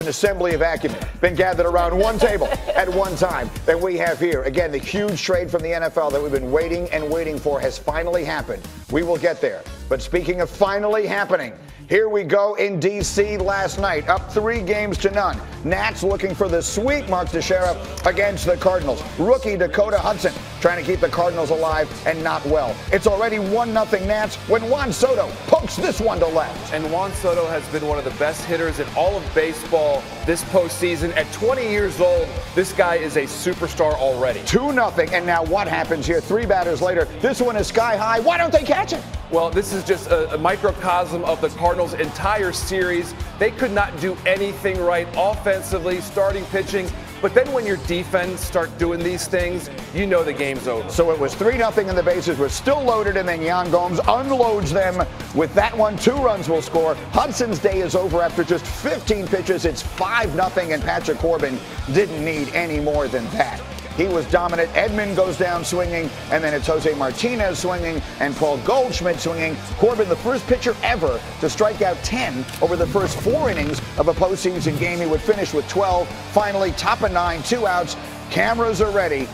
An assembly of acumen been gathered around one table at one time that we have here. Again, the huge trade from the NFL that we've been waiting and waiting for has finally happened. We will get there. But speaking of finally happening, here we go in D.C. last night, up 3-0. Nats looking for the sweep, Mark Teixeira, against the Cardinals. Rookie Dakota Hudson trying to keep the Cardinals alive and not well. It's already 1-0 Nats when Juan Soto pokes this one to left. And Juan Soto has been one of the best hitters in all of baseball this postseason. At 20 years old, this guy is a superstar already. 2-0, and now what happens here? 3 batters later, this one is sky high. Why don't they catch it? Well, this is just a microcosm of the Cardinals' entire series. They could not do anything right offensively, starting pitching. But then when your defense start doing these things, you know the game's over. So it was 3-0 and the bases were still loaded, and then Yan Gomes unloads them. With that one, 2 runs will score. Hudson's day is over after just 15 pitches. It's 5-0, and Patrick Corbin didn't need any more than that. He was dominant. Edman goes down swinging, and then it's Jose Martinez swinging and Paul Goldschmidt swinging. Corbin, the first pitcher ever to strike out 10 over the first 4 innings of a postseason game. He would finish with 12. Finally, top of 9, 2 outs. Cameras are ready.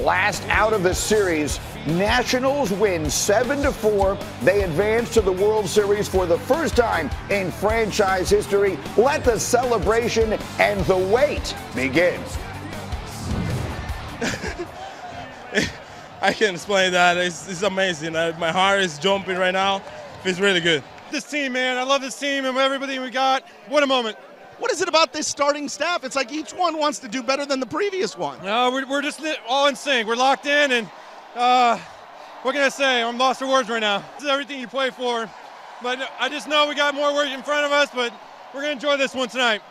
Last out of the series. Nationals win 7-4. They advance to the World Series for the first time in franchise history. Let the celebration and the wait begin. I can't explain that. It's amazing. My heart is jumping right now. Feels really good. This team, man. I love this team and everything we got. What a moment. What is it about this starting staff? It's like each one wants to do better than the previous one. No, we're just all in sync. We're locked in, and what can I say? I'm lost for words right now. This is everything you play for. But I just know we got more work in front of us, but we're going to enjoy this one tonight.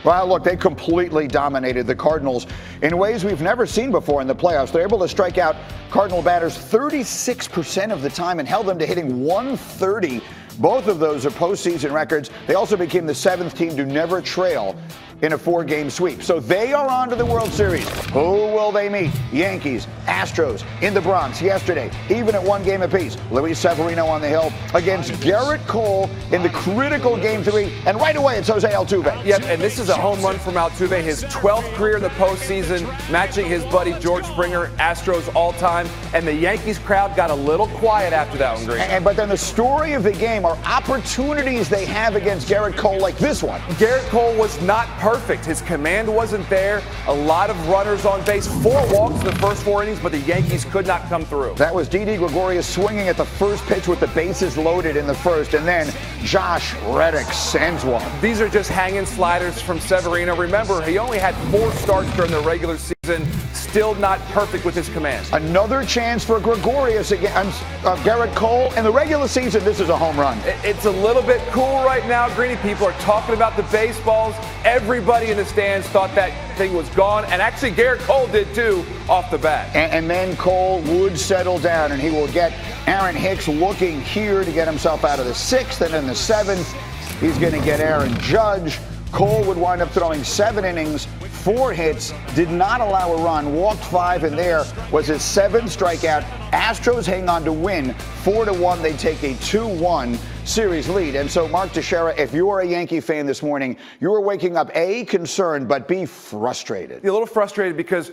Well, look, they completely dominated the Cardinals in ways we've never seen before in the playoffs. They're able to strike out Cardinal batters 36% of the time and held them to hitting 130. Both of those are postseason records. They also became the 7th team to never trail in a 4-game sweep. So they are on to the World Series. Who will they meet? Yankees, Astros in the Bronx yesterday, even at 1 game apiece. Luis Severino on the hill against Garrett Cole in the critical Game 3. And right away, it's Jose Altuve. Yep, and this is a home run from Altuve, his 12th career in the postseason, matching his buddy George Springer, Astros all-time. And the Yankees crowd got a little quiet after that one, Green. But then the story of the game are opportunities they have against Garrett Cole like this one. Garrett Cole was not perfect. His command wasn't there. A lot of runners on base. 4 walks in the first 4 innings, but the Yankees could not come through. That was Didi Gregorius swinging at the first pitch with the bases loaded in the first, and then Josh Reddick sends one. These are just hanging sliders from Severino. Remember, he only had 4 starts during the regular season. Still not perfect with his command. Another chance for Gregorius against Garrett Cole. In the regular season, this is a home run. It's a little bit cool right now, Greeny. People are talking about the baseballs. Everybody in the stands thought that thing was gone, and actually Garrett Cole did too off the bat. And then Cole would settle down, and he will get Aaron Hicks looking here to get himself out of the 6th, and in the 7th, he's going to get Aaron Judge. Cole would wind up throwing 7 innings, 4 hits, did not allow a run, walked 5, and there was his 7th strikeout. Astros hang on to win 4-1. They take a 2-1 series lead. And so, Mark Teixeira, if you are a Yankee fan this morning, you are waking up A, concerned, but B, frustrated. You're a little frustrated because,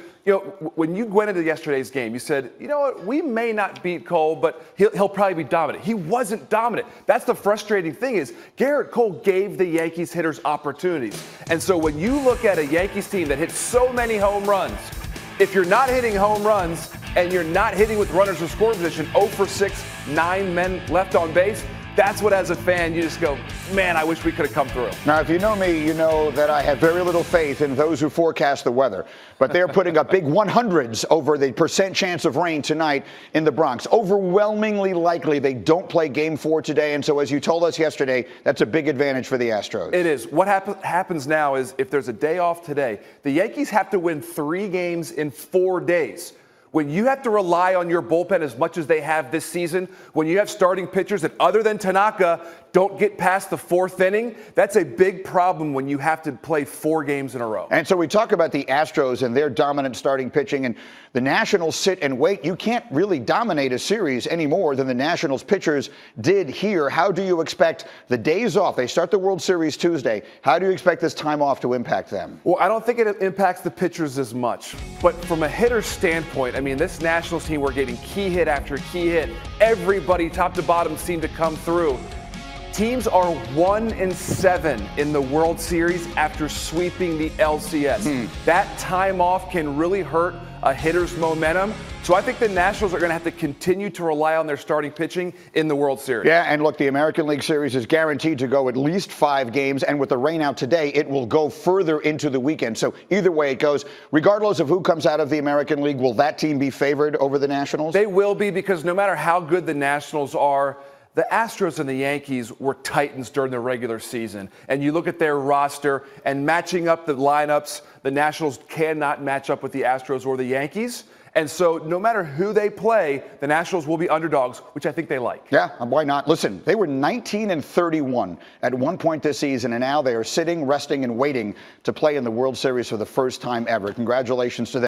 when you went into yesterday's game, you said, you know what, we may not beat Cole, but he'll probably be dominant. He wasn't dominant. That's the frustrating thing is Garrett Cole gave the Yankees hitters opportunities. And so when you look at a Yankees team that hits so many home runs, if you're not hitting home runs and you're not hitting with runners in scoring position, 0 for 6, 9 men left on base, that's what, as a fan, you just go, man, I wish we could have come through. Now, if you know me, you know that I have very little faith in those who forecast the weather. But they're putting up big 100s over the percent chance of rain tonight in the Bronx. Overwhelmingly likely they don't play Game 4 today. And so, as you told us yesterday, that's a big advantage for the Astros. It is. What happens now is if there's a day off today, the Yankees have to win 3 games in 4 days, when you have to rely on your bullpen as much as they have this season, when you have starting pitchers that, other than Tanaka, don't get past the 4th inning, that's a big problem when you have to play 4 games in a row. And so we talk about the Astros and their dominant starting pitching, and the Nationals sit and wait. You can't really dominate a series any more than the Nationals pitchers did here. How do you expect the days off? They start the World Series Tuesday. How do you expect this time off to impact them? Well, I don't think it impacts the pitchers as much. But from a hitter's standpoint, I mean, this Nationals team, we're getting key hit after key hit. Everybody, top to bottom, seemed to come through. Teams are 1-7 in the World Series after sweeping the LCS. That time off can really hurt a hitter's momentum. So I think the Nationals are going to have to continue to rely on their starting pitching in the World Series. Yeah, and look, the American League Series is guaranteed to go at least 5 games, and with the rain out today, it will go further into the weekend. So either way it goes, regardless of who comes out of the American League, will that team be favored over the Nationals? They will be, because no matter how good the Nationals are, the Astros and the Yankees were titans during the regular season. And you look at their roster and matching up the lineups, the Nationals cannot match up with the Astros or the Yankees. And so no matter who they play, the Nationals will be underdogs, which I think they like. Yeah, why not? Listen, they were 19-31 at one point this season, and now they are sitting, resting, and waiting to play in the World Series for the first time ever. Congratulations to them.